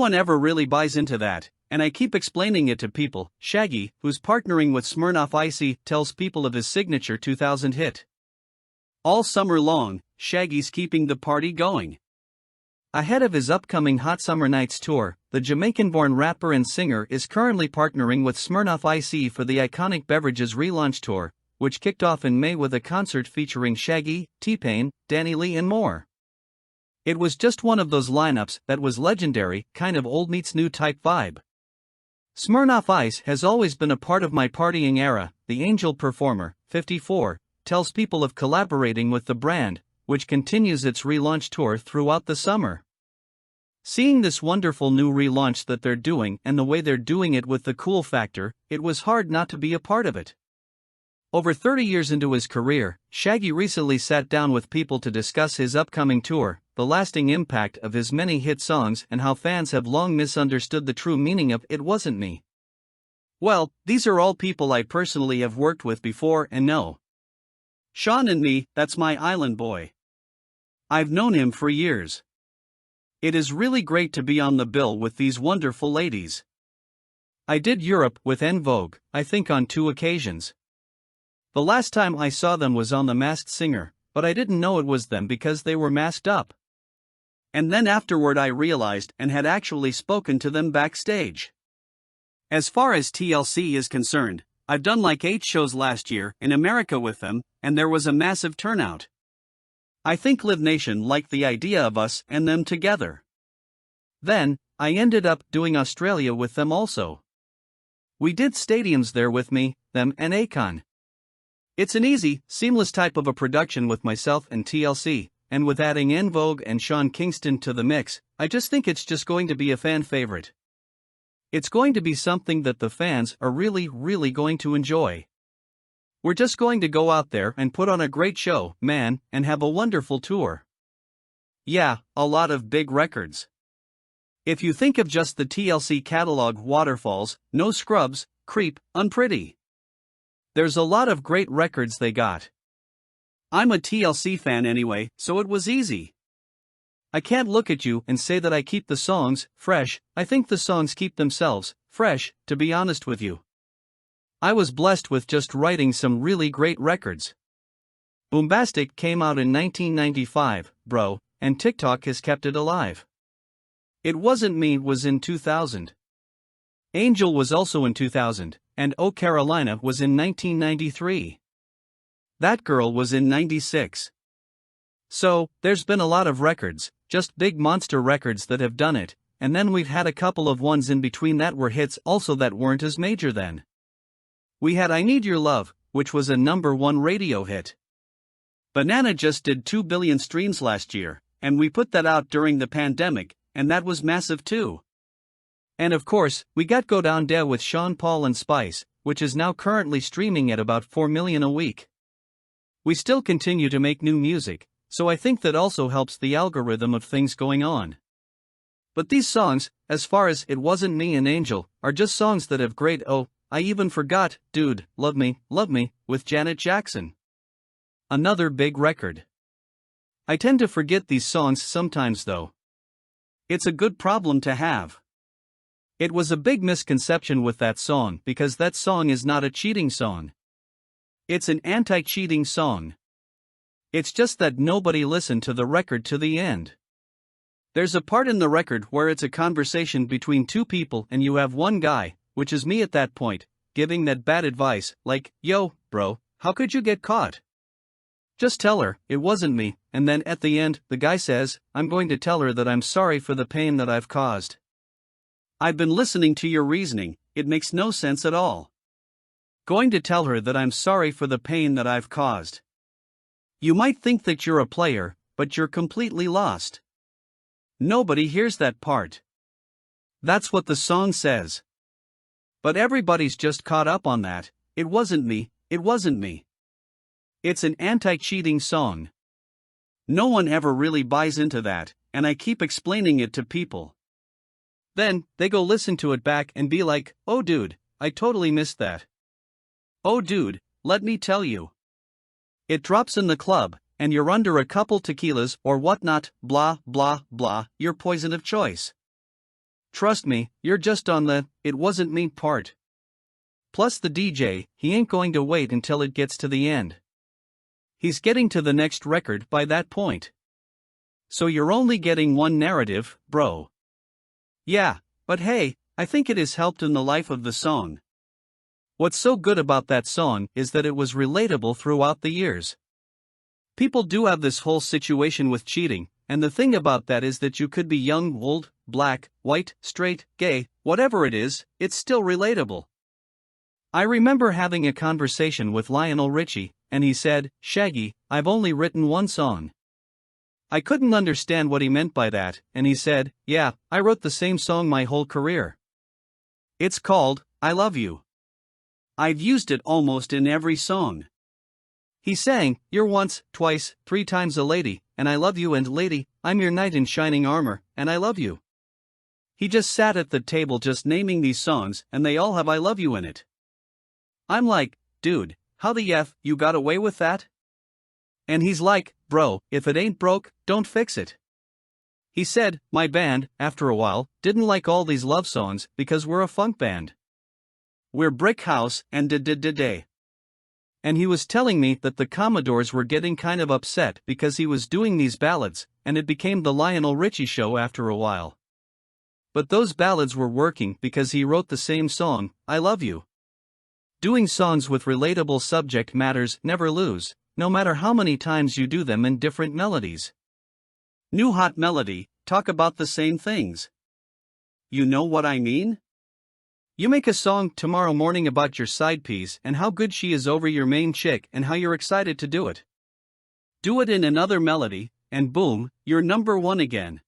one ever really buys into that, and I keep explaining it to people. Shaggy, who's partnering with Smirnoff Icy, tells people of his signature 2000 hit. All summer long, Shaggy's keeping the party going. Ahead of his upcoming Hot Summer Nights tour, the Jamaican-born rapper and singer is currently partnering with Smirnoff Icy for the iconic beverages relaunch tour, which kicked off in May with a concert featuring Shaggy, T-Pain, Danny Lee and more. It was just one of those lineups that was legendary, kind of old meets new type vibe. Smirnoff Ice has always been a part of my partying era, the Angel performer, 54, tells people of collaborating with the brand, which continues its relaunch tour throughout the summer. Seeing this wonderful new relaunch that they're doing and the way they're doing it with the cool factor, it was hard not to be a part of it. Over 30 years into his career, Shaggy recently sat down with people to discuss his upcoming tour, the lasting impact of his many hit songs and how fans have long misunderstood the true meaning of "It Wasn't Me." Well, these are all people I personally have worked with before and know. Sean and me, that's my island boy. I've known him for years. It is really great to be on the bill with these wonderful ladies. I did Europe with En Vogue, I think on 2 occasions. The last time I saw them was on The Masked Singer, but I didn't know it was them because they were masked up. And then afterward I realized and had actually spoken to them backstage. As far as TLC is concerned, I've done like 8 shows last year in America with them, and there was a massive turnout. I think Live Nation liked the idea of us and them together. Then, I ended up doing Australia with them also. We did stadiums there with me, them and Akon. It's an easy, seamless type of a production with myself and TLC, and with adding En Vogue and Sean Kingston to the mix, I just think it's just going to be a fan favorite. It's going to be something that the fans are really going to enjoy. We're just going to go out there and put on a great show, man, and have a wonderful tour. Yeah, a lot of big records. If you think of just the TLC catalog: Waterfalls, No Scrubs, Creep, Unpretty. There's a lot of great records they got. I'm a TLC fan anyway, so it was easy. I can't look at you and say that I keep the songs fresh. I think the songs keep themselves fresh, to be honest with you. I was blessed with just writing some really great records. Boombastic came out in 1995, bro, and TikTok has kept it alive. It Wasn't Me was in 2000. Angel was also in 2000, and Oh Carolina was in 1993. That Girl was in 96. So, there's been a lot of records, just big monster records that have done it, and then we've had a couple of ones in between that were hits also that weren't as major then. We had I Need Your Love, which was a #1 radio hit. Banana just did 2 billion streams last year, and we put that out during the pandemic, and that was massive too. And of course, we got Go Down There with Sean Paul and Spice, which is now currently streaming at about 4 million a week. We still continue to make new music, so I think that also helps the algorithm of things going on. But these songs, as far as It Wasn't Me and Angel, are just songs that have great. Oh, I even forgot Dude, Love Me, with Janet Jackson. Another big record. I tend to forget these songs sometimes though. It's a good problem to have. It was a big misconception with that song because that song is not a cheating song. It's an anti-cheating song. It's just that nobody listened to the record to the end. There's a part in the record where it's a conversation between 2 people and you have one guy, which is me at that point, giving that bad advice, like, yo, bro, how could you get caught? Just tell her, it wasn't me, and then at the end, the guy says, I'm going to tell her that I'm sorry for the pain that I've caused. I've been listening to your reasoning, it makes no sense at all. Going to tell her that I'm sorry for the pain that I've caused. You might think that you're a player, but you're completely lost. Nobody hears that part. That's what the song says. But everybody's just caught up on that, it wasn't me, it wasn't me. It's an anti-cheating song. No one ever really buys into that, and I keep explaining it to people. Then, they go listen to it back and be like, oh dude, I totally missed that. Oh dude, let me tell you. It drops in the club, and you're under a couple tequilas or whatnot, blah blah blah, your poison of choice. Trust me, you're just on the "it wasn't me" part. Plus the DJ, he ain't going to wait until it gets to the end. He's getting to the next record by that point. So you're only getting one narrative, bro. Yeah, but hey, I think it has helped in the life of the song. What's so good about that song is that it was relatable throughout the years. People do have this whole situation with cheating, and the thing about that is that you could be young, old, black, white, straight, gay, whatever it is, it's still relatable. I remember having a conversation with Lionel Richie, and he said, "Shaggy, I've only written one song." I couldn't understand what he meant by that, and he said, "Yeah, I wrote the same song my whole career. It's called I Love You. I've used it almost in every song." He sang, "You're once, twice, three times a lady, and I love you, and lady, I'm your knight in shining armor, and I love you." He just sat at the table just naming these songs, and they all have I love you in it. I'm like, dude, how the F you got away with that? And he's like, bro, if it ain't broke, don't fix it. He said, my band, after a while, didn't like all these love songs because we're a funk band. We're brick house and day. And he was telling me that the Commodores were getting kind of upset because he was doing these ballads, and it became the Lionel Richie show after a while. But those ballads were working because he wrote the same song, I Love You. Doing songs with relatable subject matters never lose, no matter how many times you do them in different melodies. New hot melody, talk about the same things. You know what I mean? You make a song tomorrow morning about your side piece and how good she is over your main chick and how you're excited to do it. Do it in another melody, and boom, you're number one again.